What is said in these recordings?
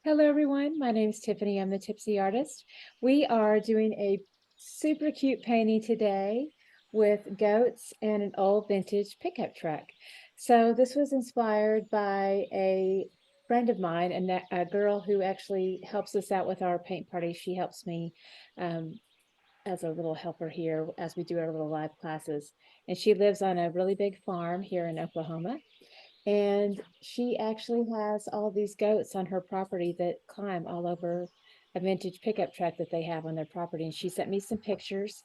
Hello everyone, my name is Tiffany. I'm the Tipsy Artist. We are doing a super cute painting today with goats and an old vintage pickup truck. So this was inspired by a friend of mine, a girl who actually helps us out with our paint party. She helps me um, as a little helper here as we do our little live classes. And she lives on a really big farm here in Oklahoma. And she actually has all these goats on her property that climb all over a vintage pickup truck that they have on their property. And she sent me some pictures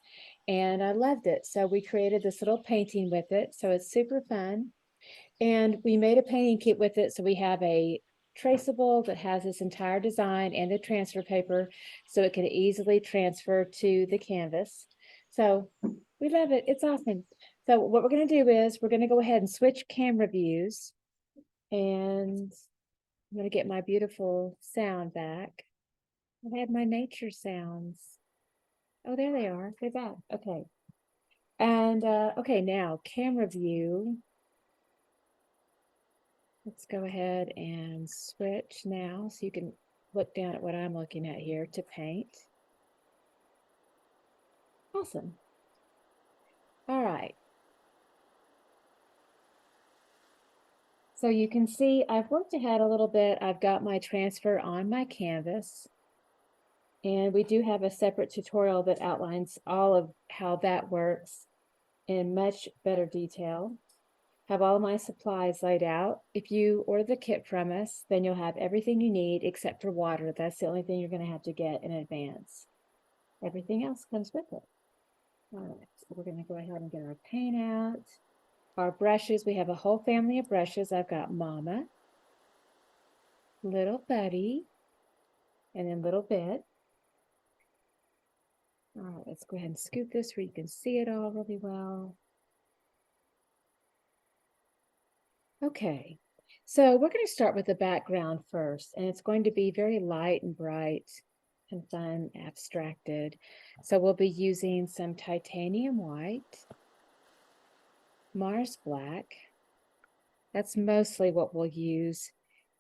and I loved it. So we created this little painting with it. So it's super fun. And we made a painting kit with it. So we have a traceable that has this entire design and the transfer paper so it can easily transfer to the canvas. So we love it. It's awesome. So what we're going to do is we're going to go ahead and switch camera views, and I'm going to get my beautiful sound back. I had my nature sounds. Oh, there they are. They're back. Okay. And okay, now camera view. Let's go ahead and switch now so you can look down at what I'm looking at here to paint. Awesome. All right. So you can see I've worked ahead a little bit. I've got my transfer on my canvas. And we do have a separate tutorial that outlines all of how that works in much better detail. Have all my supplies laid out. If you order the kit from us, then you'll have everything you need except for water. That's the only thing you're going to have to get in advance. Everything else comes with it. All right, so we're going to go ahead and get our paint out. Our brushes, we have a whole family of brushes. I've got Mama, Little Buddy, and then Little Bit. All right, let's go ahead and scoot this where you can see it all really well. Okay, so we're going to start with the background first, and it's going to be very light and bright and fun, abstracted. So we'll be using some titanium white, Mars black. That's mostly what we'll use.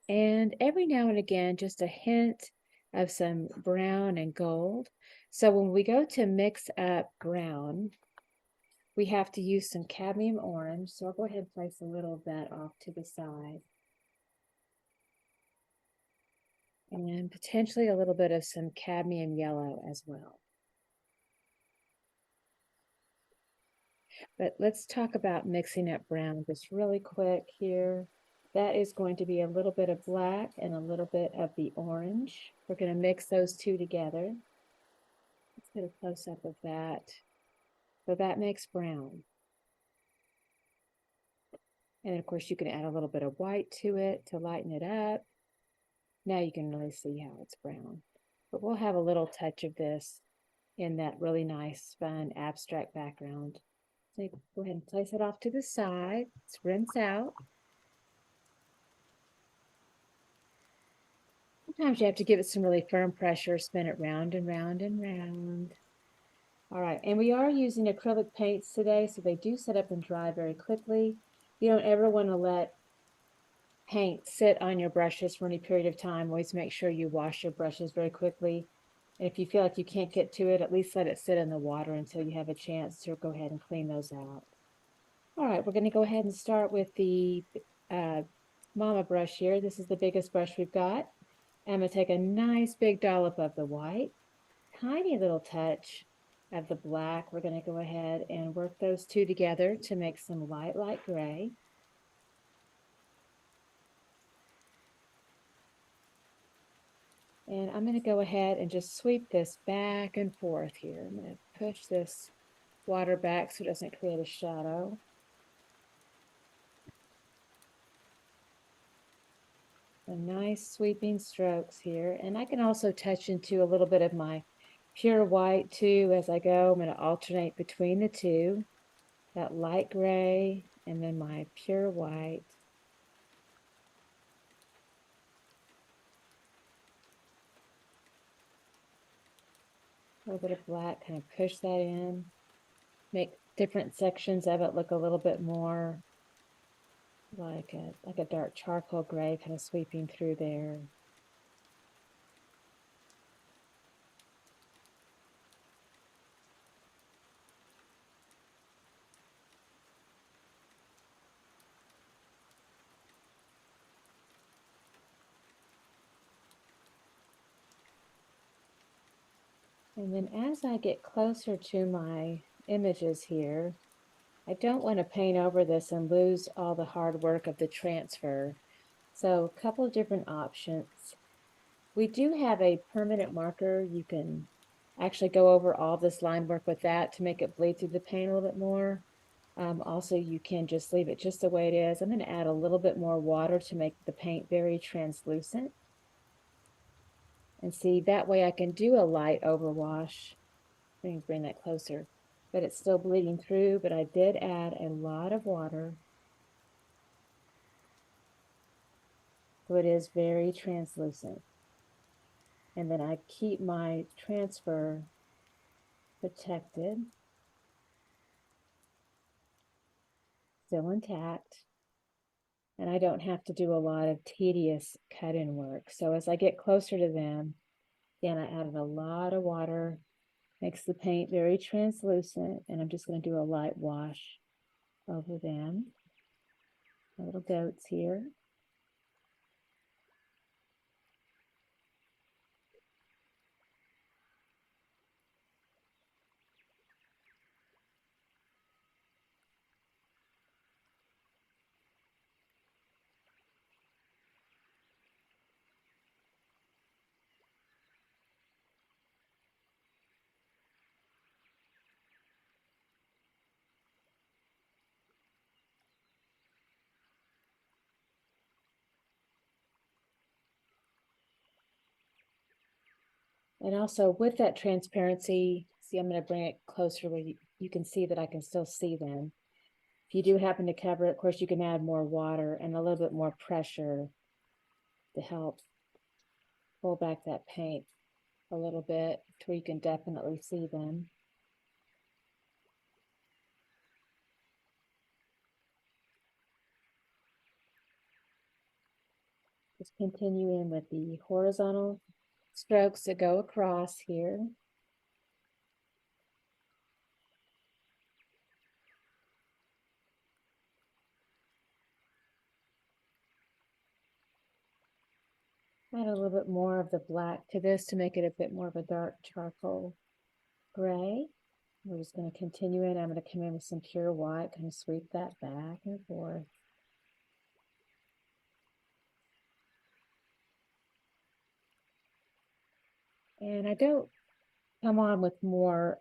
And every now and again, just a hint of some brown and gold. So when we go to mix up brown, we have to use some cadmium orange. So I'll go ahead and place a little of that off to the side. And potentially a little bit of some cadmium yellow as well. But let's talk about mixing up brown just really quick here. That is going to be a little bit of black and a little bit of the orange. We're going to mix those two together. Let's get a close-up of that. So that makes brown. And of course you can add a little bit of white to it to lighten it up. Now you can really see how it's brown. But we'll have a little touch of this in that really nice, fun, abstract background. So go ahead and place it off to the side. Let's rinse out. Sometimes you have to give it some really firm pressure, spin it round and round and round. All right, and we are using acrylic paints today, so they do set up and dry very quickly. You don't ever want to let paint sit on your brushes for any period of time. Always make sure you wash your brushes very quickly. And if you feel like you can't get to it, at least let it sit in the water until you have a chance to go ahead and clean those out. All right, we're going to go ahead and start with the Mama brush here. This is the biggest brush we've got. I'm going to take a nice big dollop of the white, tiny little touch of the black. We're going to go ahead and work those two together to make some light gray. And I'm going to go ahead and just sweep this back and forth here. I'm going to push this water back so it doesn't create a shadow. Some nice sweeping strokes here. And I can also touch into a little bit of my pure white too as I go. I'm going to alternate between the two, that light gray and then my pure white. A little bit of black, kind of push that in, make different sections of it look a little bit more like a dark charcoal gray, kind of sweeping through there. And then as I get closer to my images here, I don't want to paint over this and lose all the hard work of the transfer. So a couple of different options. We do have a permanent marker. You can actually go over all this line work with that to make it bleed through the paint a little bit more. Also, you can just leave it just the way it is. I'm going to add a little bit more water to make the paint very translucent. And see, that way I can do a light overwash. Bring that closer. But it's still bleeding through, but I did add a lot of water. So it is very translucent. And then I keep my transfer protected, still intact. And I don't have to do a lot of tedious cut-in work. So as I get closer to them, again, I added a lot of water, makes the paint very translucent, and I'm just going to do a light wash over them. My little goats here. And also with that transparency, see, I'm going to bring it closer where you can see that I can still see them. If you do happen to cover it, of course, you can add more water and a little bit more pressure to help pull back that paint a little bit to where you can definitely see them. Just continuing with the horizontal strokes that go across here. Add a little bit more of the black to this to make it a bit more of a dark charcoal gray. We're just going to continue it. I'm going to come in with some pure white, kind of sweep that back and forth. And I don't come on with more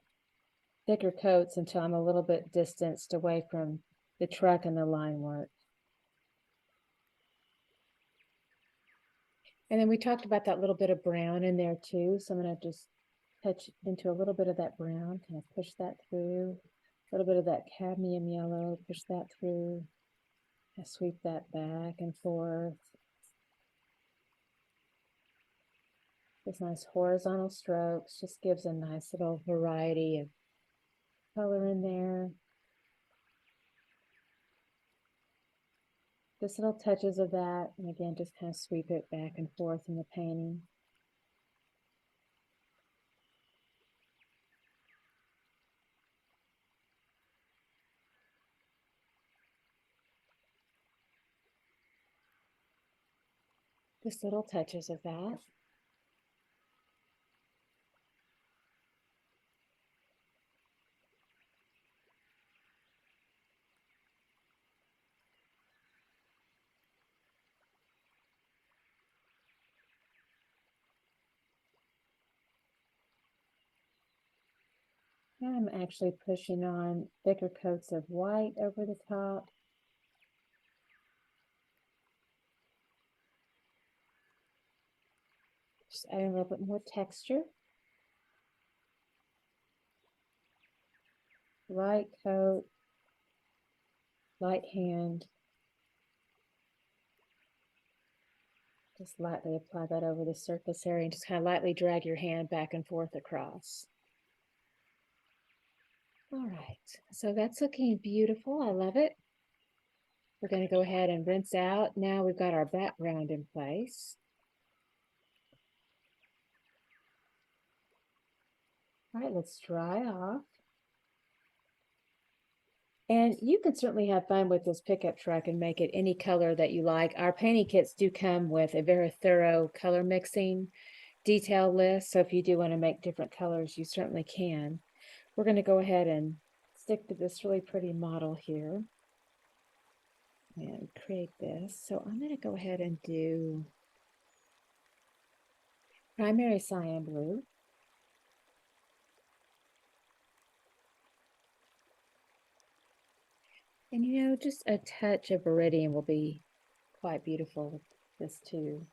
thicker coats until I'm a little bit distanced away from the truck and the line work. And then we talked about that little bit of brown in there too. So I'm going to just touch into a little bit of that brown, kind of push that through. A little bit of that cadmium yellow, push that through. I sweep that back and forth. This nice horizontal strokes just gives a nice little variety of color in there. Just little touches of that, and again, just kind of sweep it back and forth in the painting. Just little touches of that. I'm actually pushing on thicker coats of white over the top. Just adding a little bit more texture. Light coat, light hand. Just lightly apply that over the surface area and just kind of lightly drag your hand back and forth across. All right, so that's looking beautiful. I love it. We're going to go ahead and rinse out. Now we've got our background in place. All right, let's dry off. And you can certainly have fun with this pickup truck and make it any color that you like. Our painting kits do come with a very thorough color mixing. detail list, so if you do want to make different colors, you certainly can. We're going to go ahead and stick to this really pretty model here and create this. So I'm going to go ahead and do primary cyan blue. And you know, just a touch of Viridian will be quite beautiful with this too.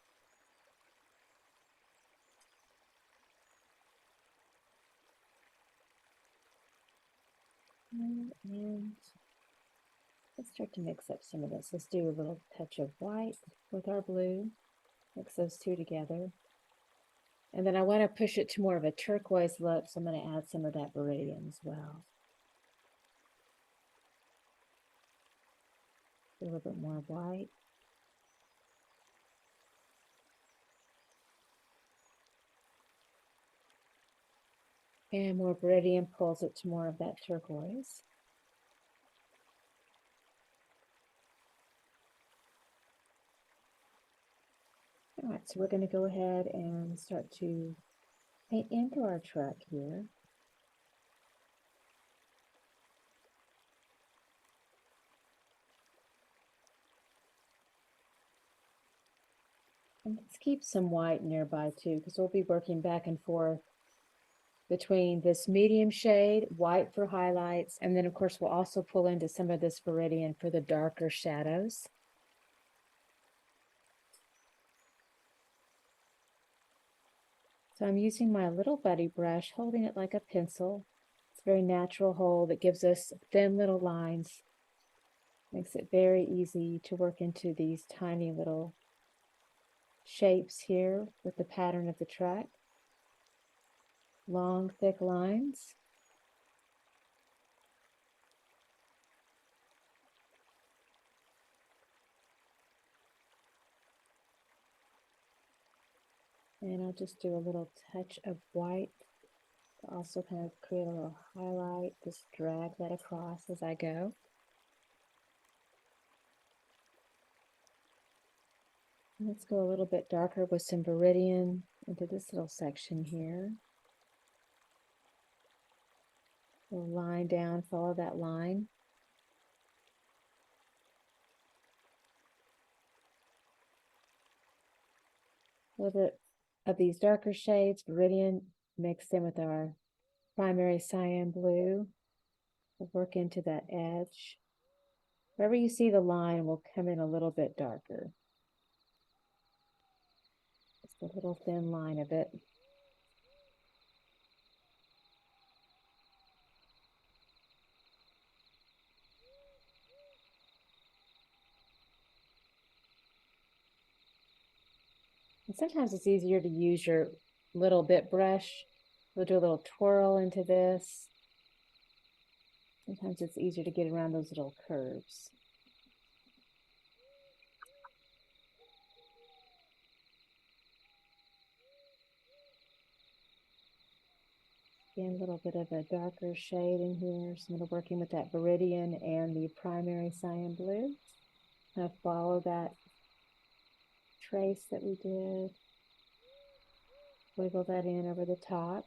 And let's start to mix up some of this. Let's do a little touch of white with our blue. Mix those two together. And then I want to push it to more of a turquoise look, so I'm going to add some of that Viridian as well. A little bit more white. And more Viridian pulls it to more of that turquoise. All right, so we're going to go ahead and start to paint into our truck here. And let's keep some white nearby too, because we'll be working back and forth between this medium shade, white for highlights, and then of course we'll also pull into some of this Viridian for the darker shadows. So I'm using my little buddy brush, holding it like a pencil. It's a very natural hold that gives us thin little lines. Makes it very easy to work into these tiny little shapes here with the pattern of the truck. Long, thick lines. And I'll just do a little touch of white to also kind of create a little highlight. Just drag that across as I go. Let's go a little bit darker with some Viridian into this little section here. We'll line down, follow that line. A little bit of these darker shades, Viridian, mixed in with our primary cyan blue. We'll work into that edge. Wherever you see the line will come in a little bit darker. Just a little thin line of it. And sometimes it's easier to use your little bit brush. We'll do a little twirl into this. Sometimes it's easier to get around those little curves. Again, a little bit of a darker shade in here. So I'm working with that Viridian and the primary cyan blue. Kind of follow that trace that we did. Wiggle that in over the top.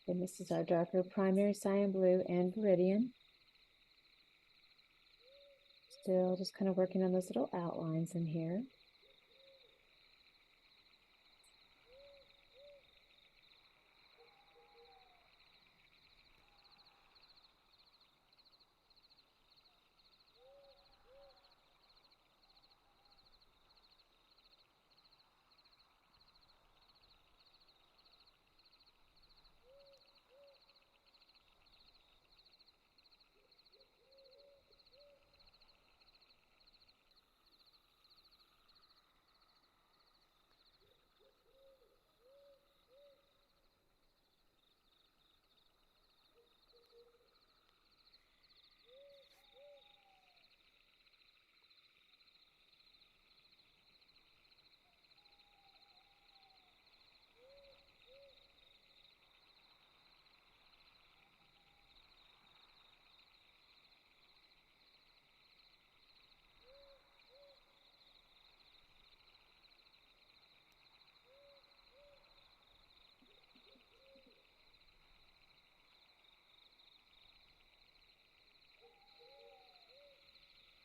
And this is our darker primary cyan blue and Viridian. Still just kind of working on those little outlines in here.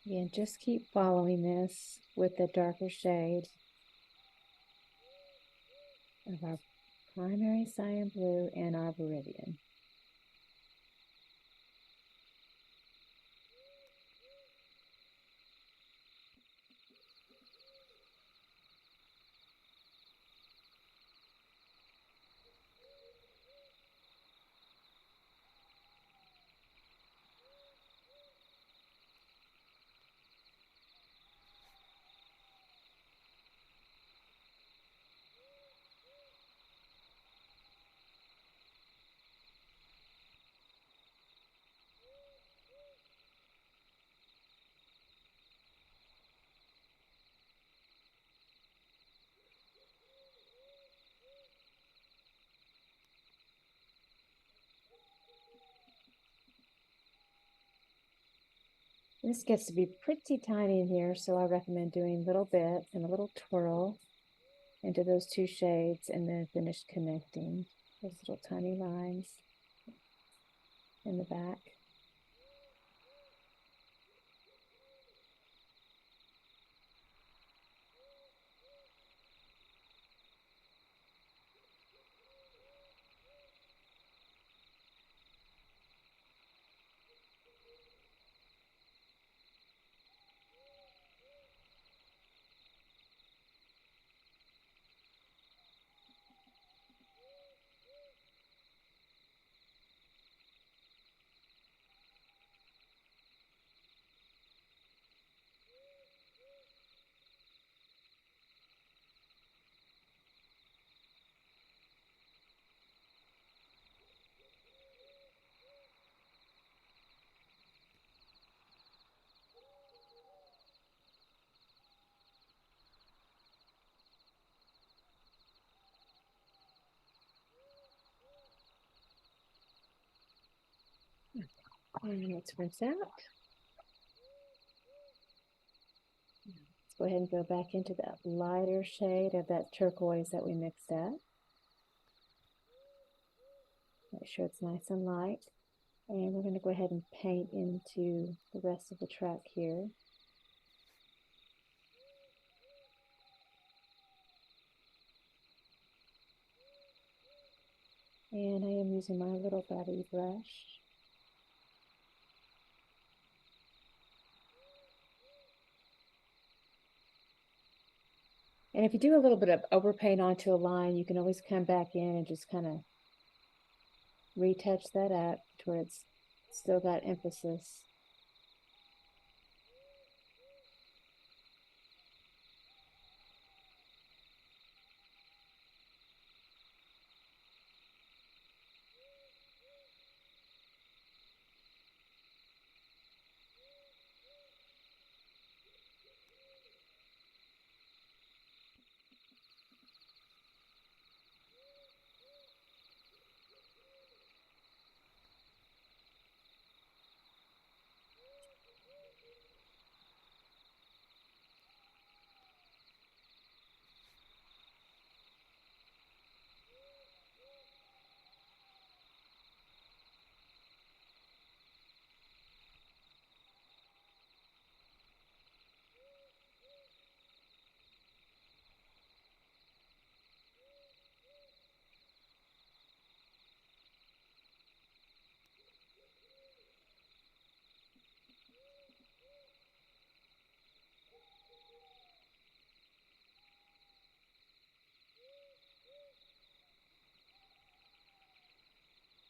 Again, just keep following this with the darker shade of our primary cyan blue and our Viridian. This gets to be pretty tiny in here, so I recommend doing a little bit and a little twirl into those two shades and then finish connecting those little tiny lines in the back. And let's rinse out. Let's go ahead and go back into that lighter shade of that turquoise that we mixed up. Make sure it's nice and light. And we're going to go ahead and paint into the rest of the track here. And I am using my little buddy brush. And if you do a little bit of overpaint onto a line, you can always come back in and just kind of retouch that up to where it's still got emphasis.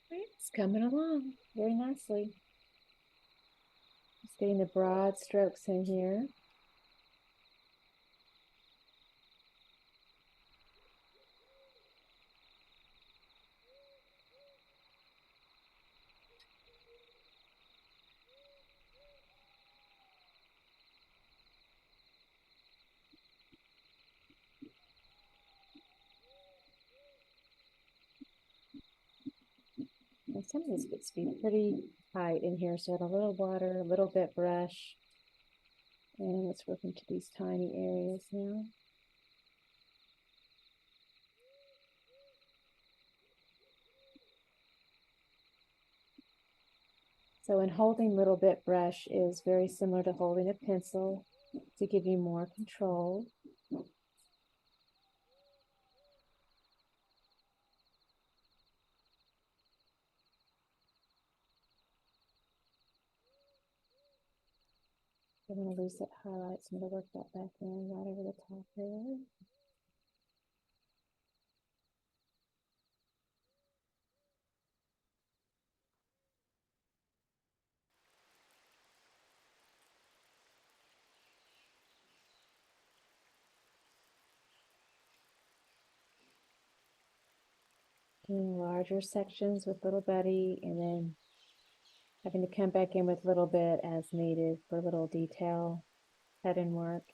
It's coming along very nicely. Just getting the broad strokes in here. And some of this gets to be pretty tight in here, so add a little water, a little bit brush, and let's work into these tiny areas now. So in holding little bit brush is very similar to holding a pencil to give you more control. I'm going to lose that highlight, so I'm going to work that back in right over the top there. Doing larger sections with Little Buddy, and then having to come back in with Little Bit as needed for little detail cut-in work.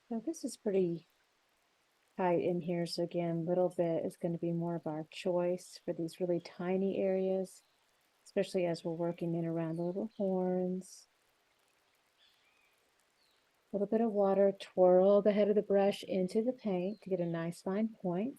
So this is pretty tight in here. So again, Little Bit is going to be more of our choice for these really tiny areas, especially as we're working in around the little horns. A little bit of water, twirl the head of the brush into the paint to get a nice fine point.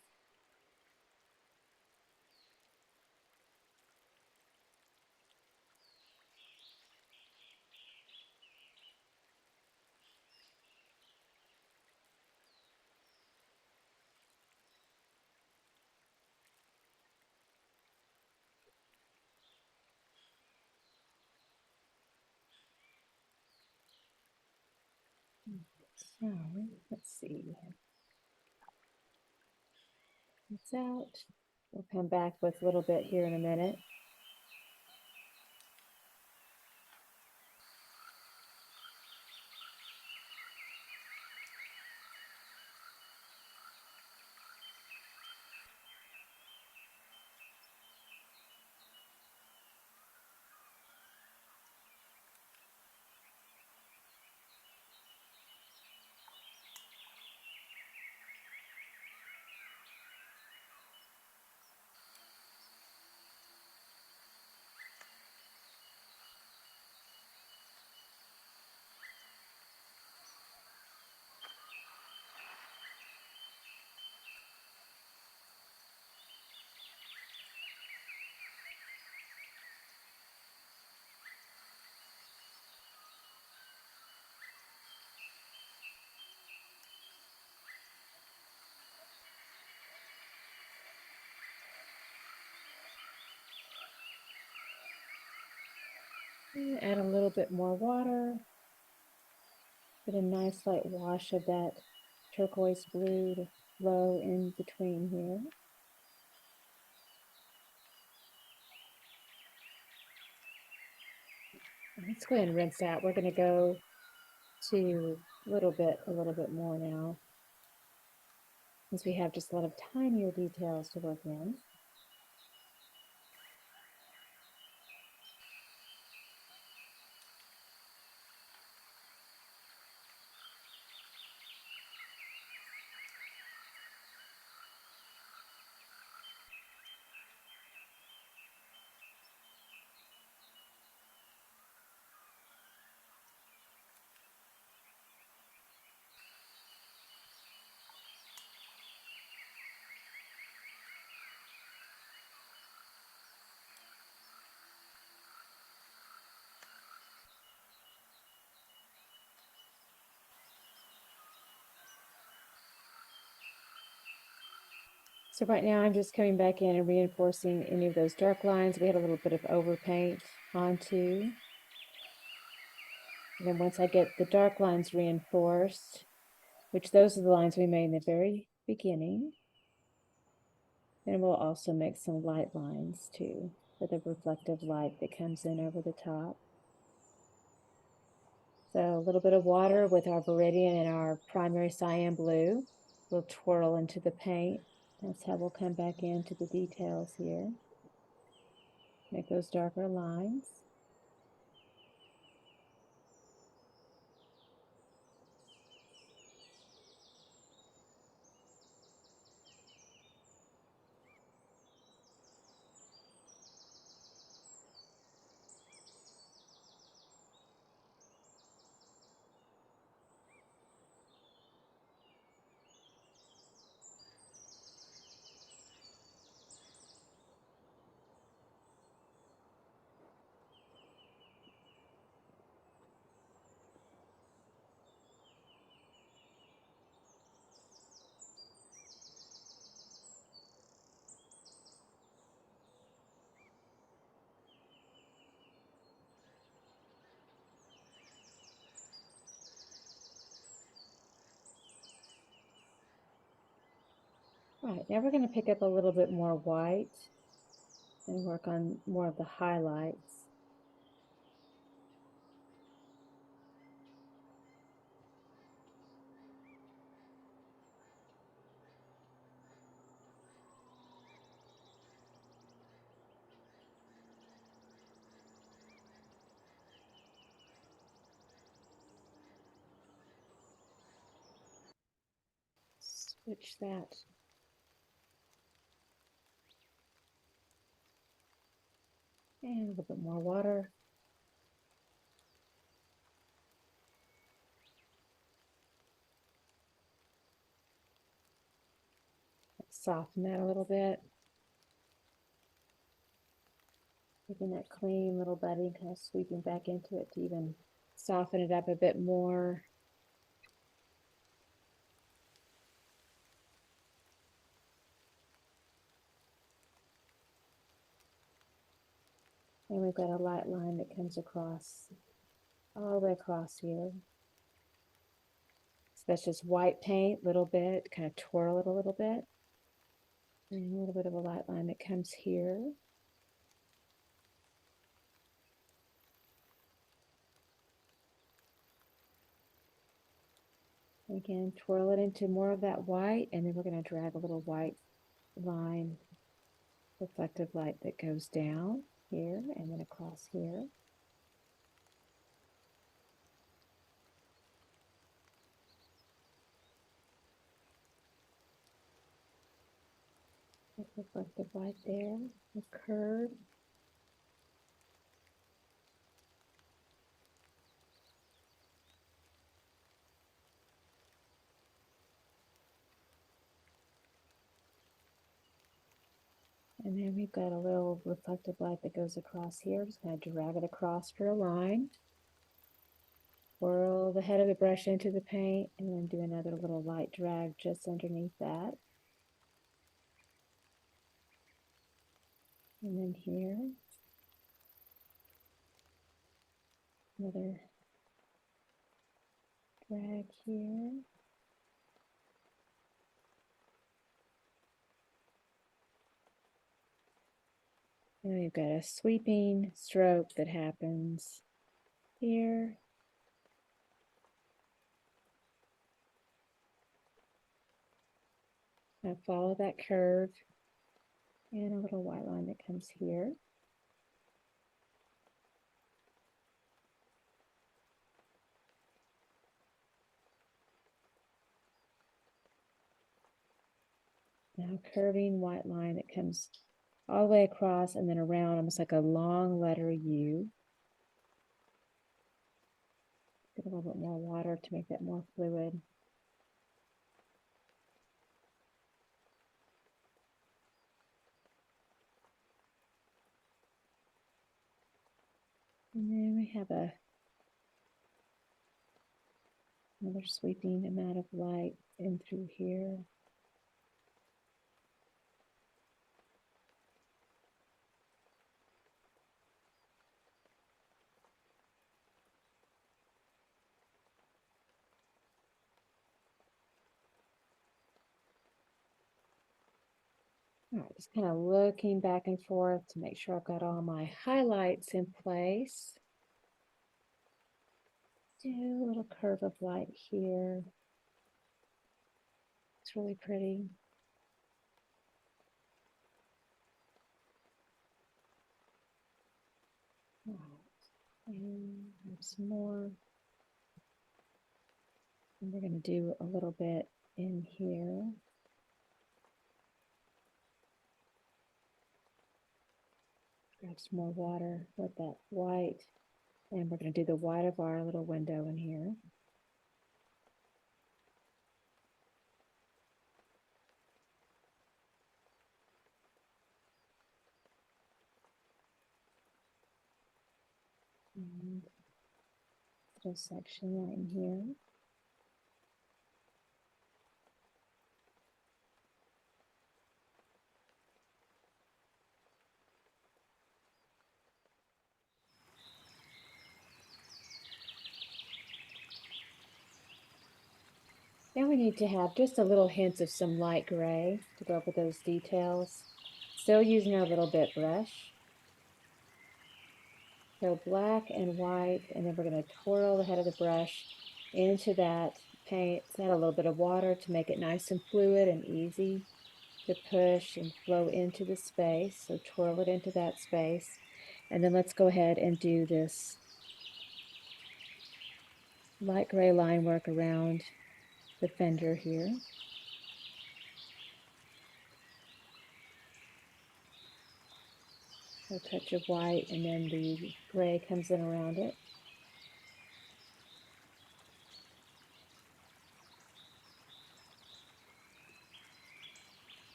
So let's see. It's out. We'll come back with a little bit here in a minute. Add a little bit more water. Get a nice light wash of that turquoise blue to flow in between here. Let's go ahead and rinse out. We're going to go to a little bit more now, since we have just a lot of tinier details to work in. So right now I'm just coming back in and reinforcing any of those dark lines we had a little bit of overpaint onto. And then once I get the dark lines reinforced, which those are the lines we made in the very beginning, then we'll also make some light lines too, for the reflective light that comes in over the top. So a little bit of water with our Viridian and our primary cyan blue will twirl into the paint. That's how we'll come back into the details here. Make those darker lines. All right, now we're going to pick up a little bit more white and work on more of the highlights. Switch that. And a little bit more water. Soften that a little bit. Taking that clean little bedding, kind of sweeping back into it to even soften it up a bit more. And we've got a light line that comes across, all the way across here. So that's just white paint, a little bit, kind of twirl it a little bit. And a little bit of a light line that comes here. Again, twirl it into more of that white, and then we're going to drag a little white line, reflective light that goes down here and then across here. Reflective light there, a curve. And then we've got a little reflective light that goes across here. Just going to drag it across for a line. Whirl the head of the brush into the paint and then do another little light drag just underneath that. And then here, another drag here. And we've got a sweeping stroke that happens here. Now follow that curve and a little white line that comes here. Now curving white line that comes all the way across and then around, almost like a long letter U. Get a little bit more water to make that more fluid. And then we have another sweeping amount of light in through here. All right, just kind of looking back and forth to make sure I've got all my highlights in place. Do a little curve of light here. It's really pretty. All right, and have some more. And we're going to do a little bit in here. Grab some more water with that white. And we're going to do the white of our little window in here. And little section right in here. Now we need to have just a little hint of some light gray to go up with those details. Still using our little bit brush. So black and white, and then we're going to twirl the head of the brush into that paint. Add a little bit of water to make it nice and fluid and easy to push and flow into the space. So twirl it into that space. And then let's go ahead and do this light gray line work around the fender here. A touch of white, and then the gray comes in around it.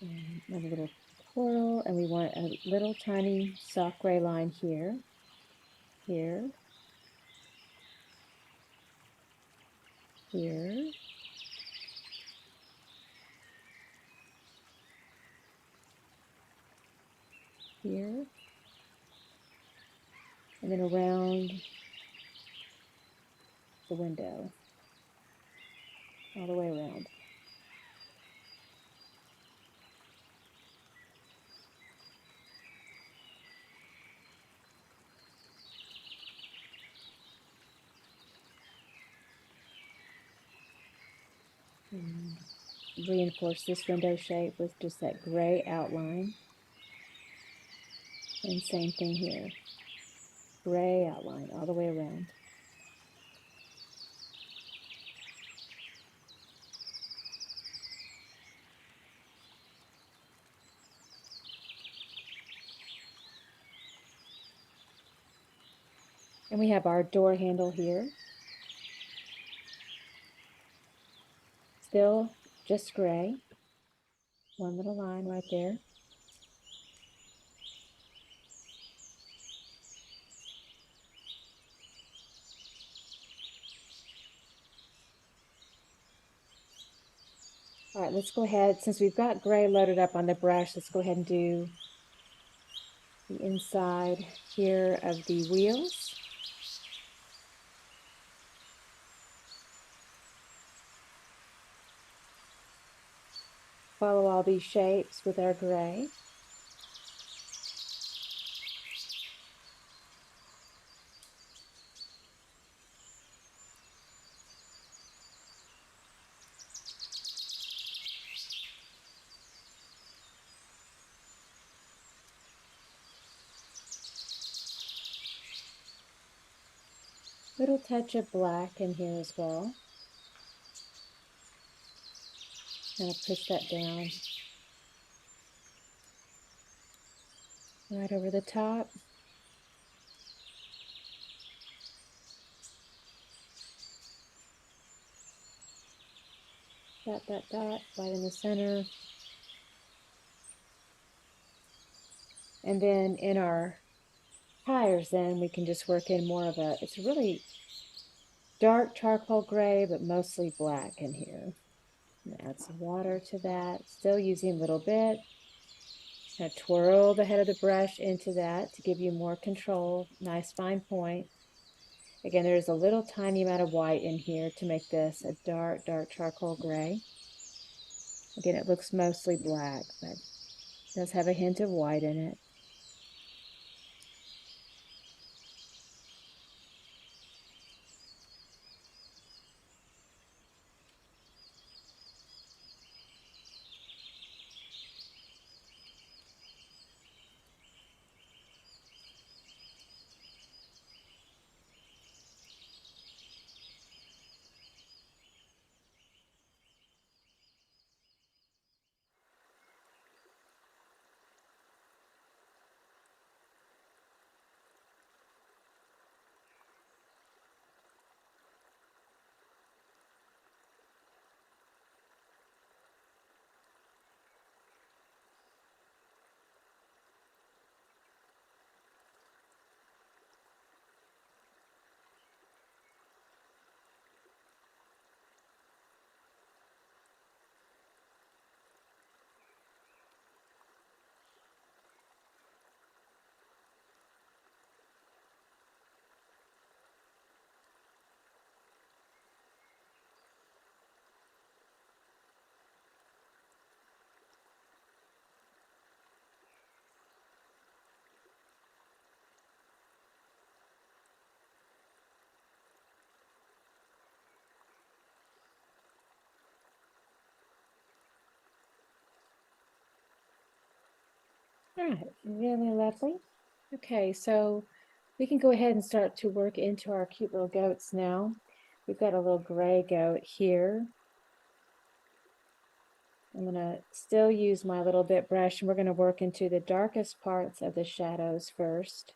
And another little twirl, and we want a little tiny soft gray line here, here, here, here, and then around the window, all the way around. And reinforce this window shape with just that gray outline. And same thing here, gray outline all the way around. And we have our door handle here. Still just gray. One little line right there. All right, let's go ahead, since we've got gray loaded up on the brush, let's go ahead and do the inside here of the wheels. Follow all these shapes with our gray. Little touch of black in here as well. Kind of push that down. Right over the top. Dot, dot, dot, right in the center. And then in our tires, then we can just work in more of a, it's really dark charcoal gray, but mostly black in here. Add some water to that, still using a little bit. Now twirl the head of the brush into that to give you more control. Nice fine point. Again, there's a little tiny amount of white in here to make this a dark, dark charcoal gray. Again, it looks mostly black, but It does have a hint of white in it. All right, really lovely. Okay, so we can go ahead and start to work into our cute little goats now. We've got a little gray goat here. I'm going to still use my little bit brush, and we're going to work into the darkest parts of the shadows first.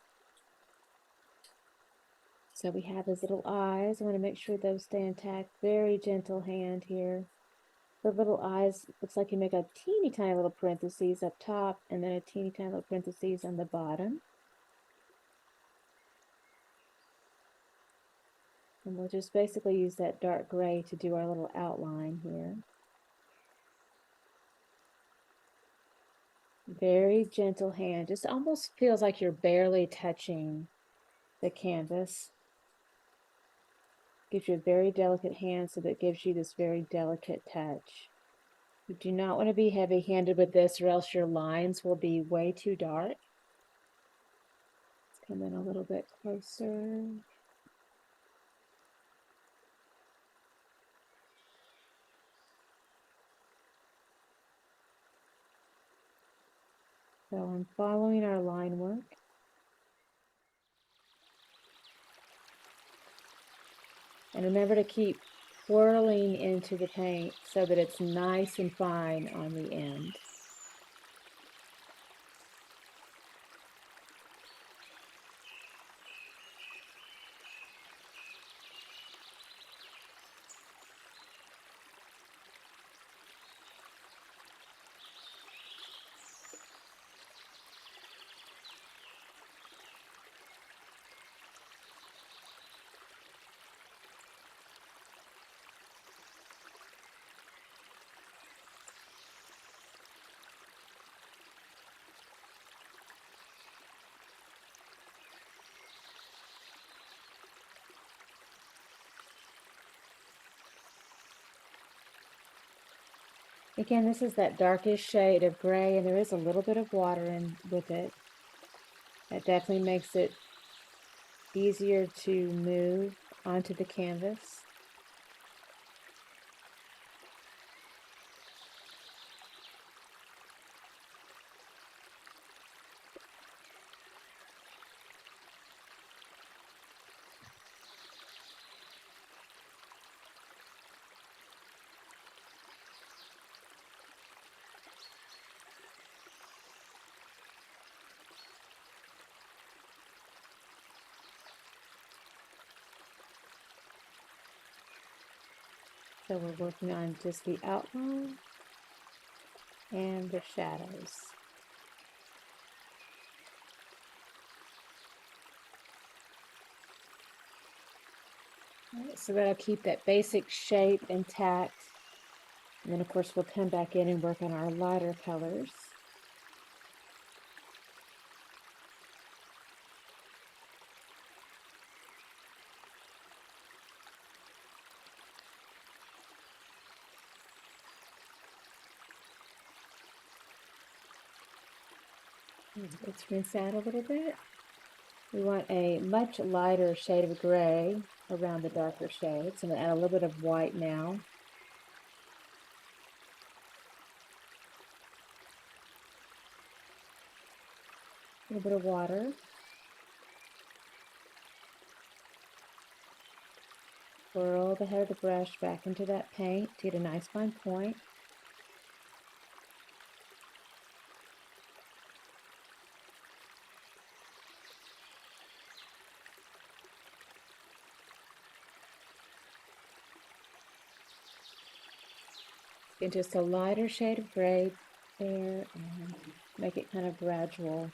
So we have his little eyes. I want to make sure those stay intact. Very gentle hand here. The little eyes, looks like you make a teeny tiny little parentheses up top and then a teeny tiny little parentheses on the bottom. And we'll just basically use that dark gray to do our little outline here. Very gentle hand, just almost feels like you're barely touching the canvas. Gives you a very delicate hand, so that gives you this very delicate touch. You do not want to be heavy-handed with this, or else your lines will be way too dark. Let's come in a little bit closer. So I'm following our line work. And remember to keep swirling into the paint so that it's nice and fine on the end. Again, this is that darkest shade of gray, and there is a little bit of water in with it. That definitely makes it easier to move onto the canvas. So we're working on just the outline and the shadows. Right, so that'll keep that basic shape intact. And then of course we'll come back in and work on our lighter colors. Let's rinse out a little bit. We want a much lighter shade of gray around the darker shades. I'm going to add a little bit of white now. A little bit of water. Swirl the head of the brush back into that paint to get a nice fine point. Get just a lighter shade of gray there and make it kind of gradual.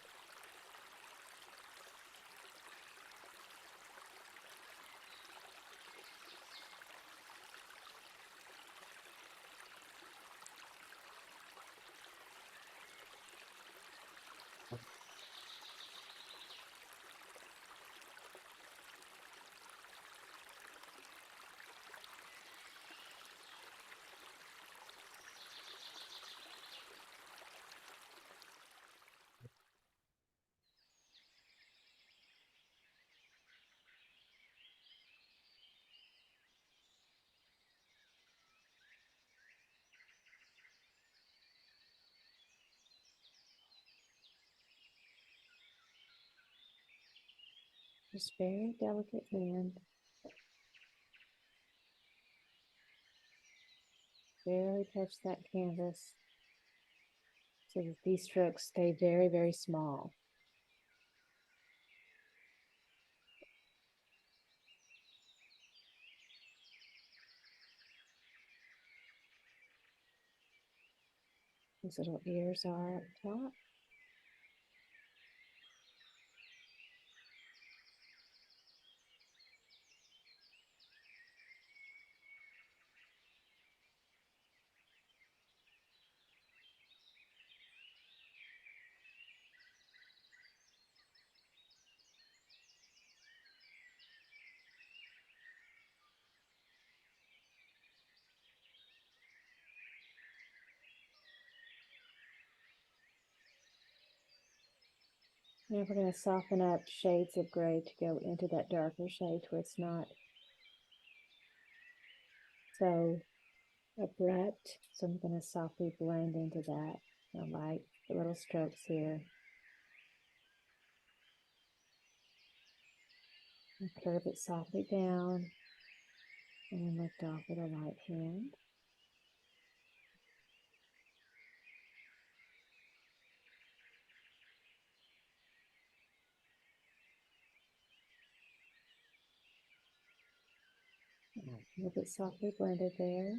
Just very delicate hand. Barely touch that canvas so that these strokes stay very, very small. These little ears are up top. Now we're going to soften up shades of gray to go into that darker shade where it's not so abrupt. So I'm going to softly blend into that. I like the little strokes here. And curve it softly down and then lift off with a light hand. A little bit softly blended there.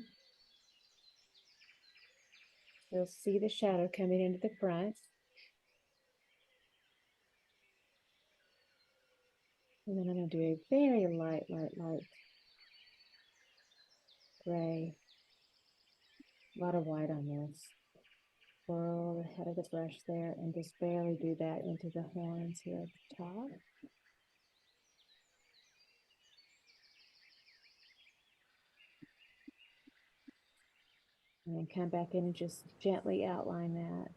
You'll see the shadow coming into the front. And then I'm going to do a very light gray. A lot of white on this. Swirl the head of the brush there and just barely do that into the horns here at the top. And then come back in and just gently outline that.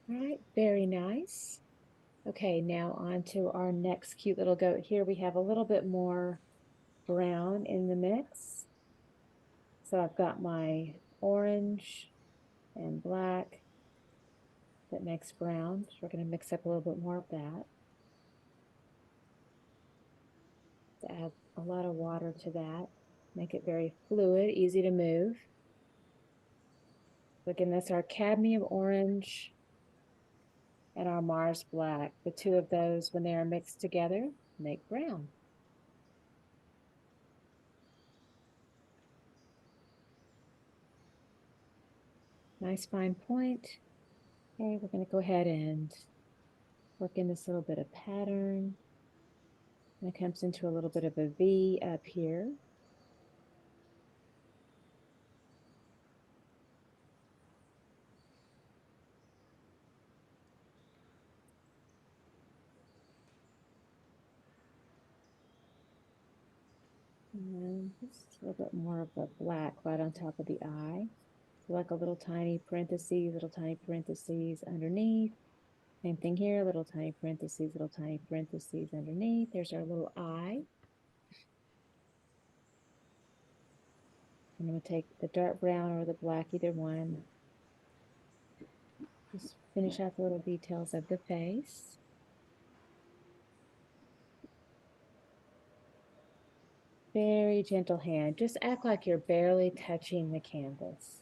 All right, very nice. Okay, now on to our next cute little goat. Here we have a little bit more brown in the mix. So I've got my orange and black that makes brown. So we're going to mix up a little bit more of that. To add a lot of water to that. Make it very fluid, easy to move. So again, that's our cadmium orange and our Mars black. The two of those, when they are mixed together, make brown. Nice fine point. Okay, we're going to go ahead and work in this little bit of pattern. And it comes into a little bit of a V up here. And Just a little bit more of the black right on top of the eye. Like a little tiny parentheses underneath. Same thing here, little tiny parentheses underneath. There's our little eye. I'm going to take the dark brown or the black, either one. Just finish out the little details of the face. Very gentle hand. Just act like you're barely touching the canvas.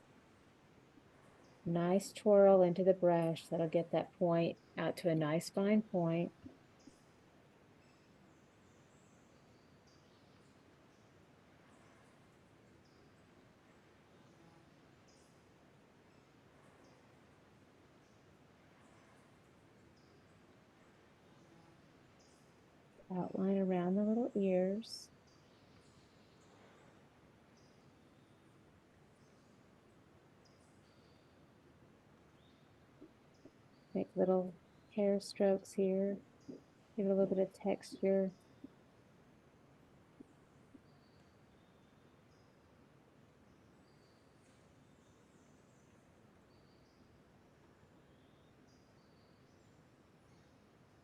Nice twirl into the brush. That'll get that point out to a nice fine point. Outline around the little ears. Make little hair strokes here. Give it a little bit of texture.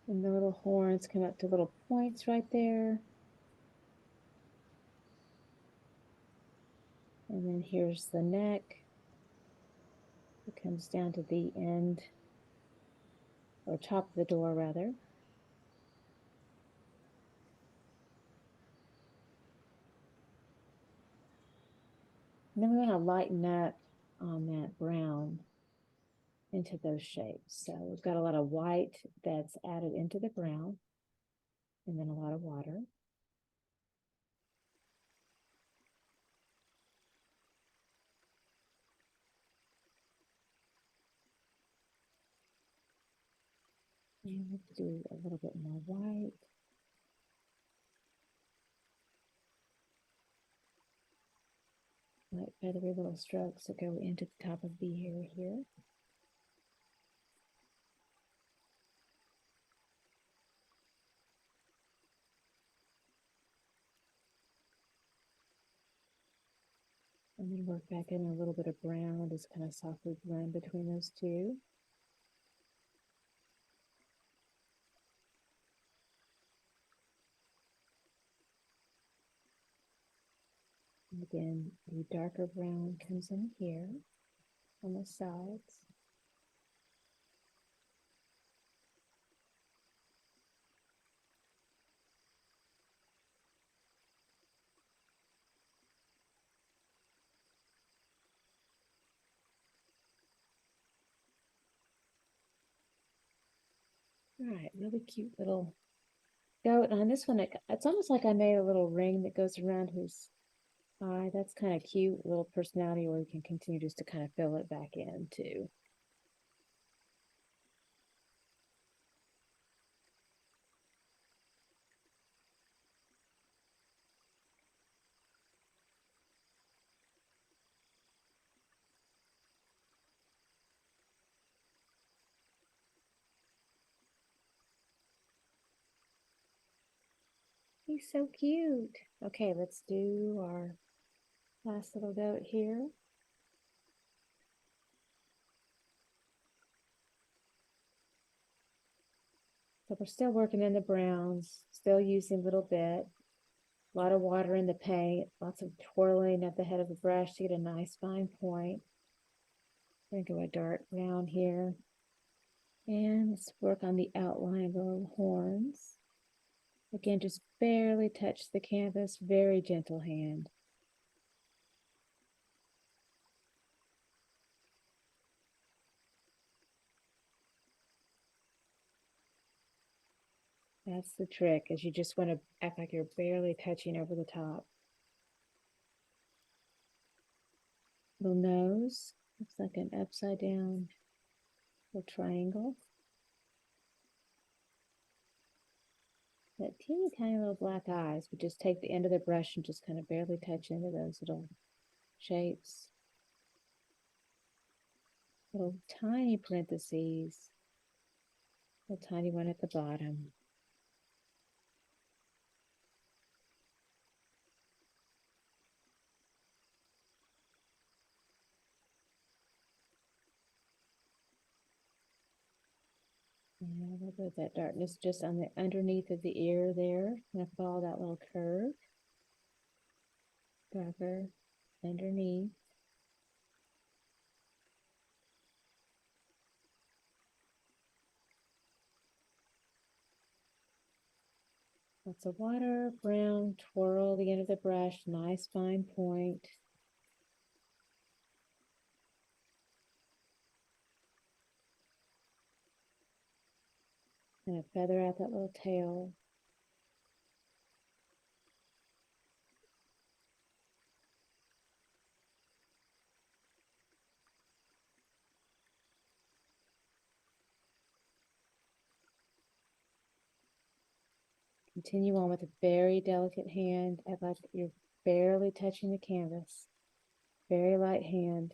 And the little horns come up to little points right there. And then here's the neck. It comes down to the end, or top of the door rather. And then we want to lighten up on that brown into those shapes. So we've got a lot of white that's added into the brown, and then a lot of water. And let's do a little bit more white. Light feathery little strokes that go into the top of the ear here. And then work back in a little bit of brown, just kind of softly blend between those two. And again, the darker brown comes in here on the sides. All right, really cute little goat. And on this one, it's almost like I made a little ring that goes around his eye. That's kind of cute, little personality, or you can continue just to kind of fill it back in too. He's so cute. Okay, let's do our last little goat here. So we're still working in the browns, still using a little bit. A lot of water in the paint, lots of twirling at the head of the brush to get a nice fine point. I'm going to go a dark brown here. And let's work on the outline of the little horns. Again, just barely touch the canvas, very gentle hand. That's the trick, is you just want to act like you're barely touching over the top. Little nose, looks like an upside down little triangle. That teeny tiny little black eyes, we just take the end of the brush and just kind of barely touch into those little shapes. Little tiny parentheses, little tiny one at the bottom. And a little bit of that darkness just on the underneath of the ear there. I'm gonna follow that little curve. Darker underneath. Lots of water, brown, twirl the end of the brush, nice fine point. And feather out that little tail. Continue on with a very delicate hand. Act like you're barely touching the canvas. Very light hand.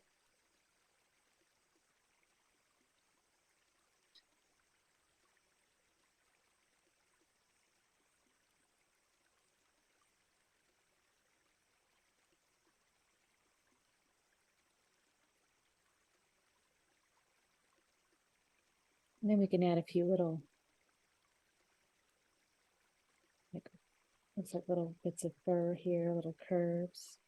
And then we can add a few little, like, looks like little bits of fur here, little curves.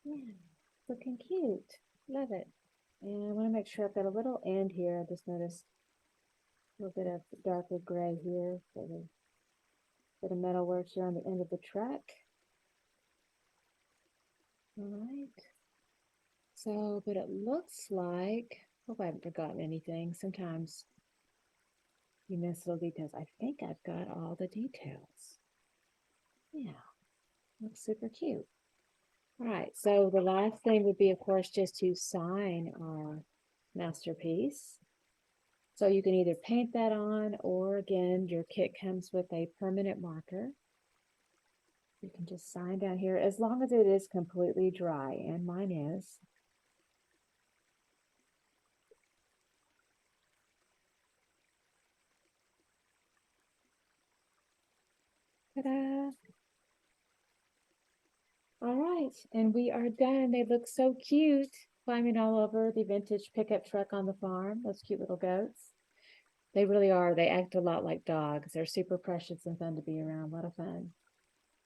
Yeah, looking cute. Love it. And I want to make sure I've got a little end here. I just noticed a little bit of darker gray here. So a bit of metal work here on the end of the track. All right. So, but it looks like, hope I haven't forgotten anything. Sometimes you miss little details. I think I've got all the details. Yeah, looks super cute. All right, so the last thing would be, of course, just to sign our masterpiece. So you can either paint that on, or again, your kit comes with a permanent marker. You can just sign down here as long as it is completely dry, and mine is. Ta-da! All right, and we are done. They look so cute, climbing all over the vintage pickup truck on the farm. Those cute little goats. They really are. They act a lot like dogs. They're super precious and fun to be around. A lot of fun.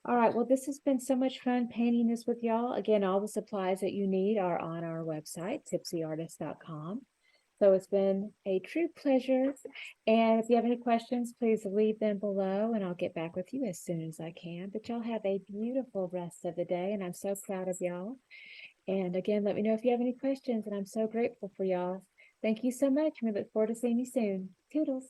All right, well, this has been so much fun painting this with y'all. Again, all the supplies that you need are on our website, tipsyartist.com. So it's been a true pleasure. And if you have any questions, please leave them below and I'll get back with you as soon as I can. But y'all have a beautiful rest of the day, and I'm so proud of y'all. And again, let me know if you have any questions, and I'm so grateful for y'all. Thank you so much. We look forward to seeing you soon. Toodles.